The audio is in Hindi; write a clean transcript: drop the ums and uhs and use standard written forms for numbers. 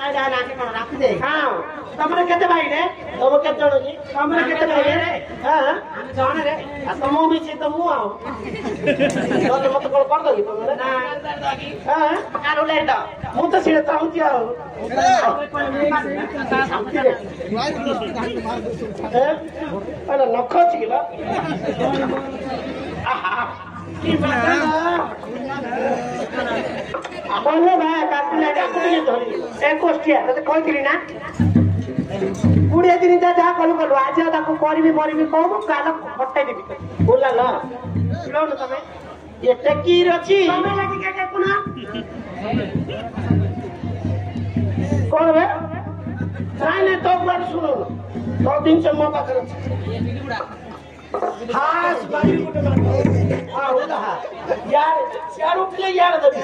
हाँ तुमने केते भाई रे तुम केते जण की तुमने केते भाई रे हां जण रे तुम भी छी तो मु आओ तो मत कॉल कर दो तुमने ना हां कारो ले दो मु तो सिरे चाहू छी आओ अरे नख छी ला आहा की बात बोलो भाई काटले डाकू के धरी ए कोष्टिया तते कहतिली ना 20 दिन जा जा कलु कलु आज ताको करबी मरबी कहबो काल फटाई देबी बोला ल सुनो न तमे ये टेकीर अछि तमे लागि के पुना कोन बे नहीं तो बात सुनो तो दिन से मो पाखर हां बारी गुटे मार हां होला यार यार उठ ले यार दबी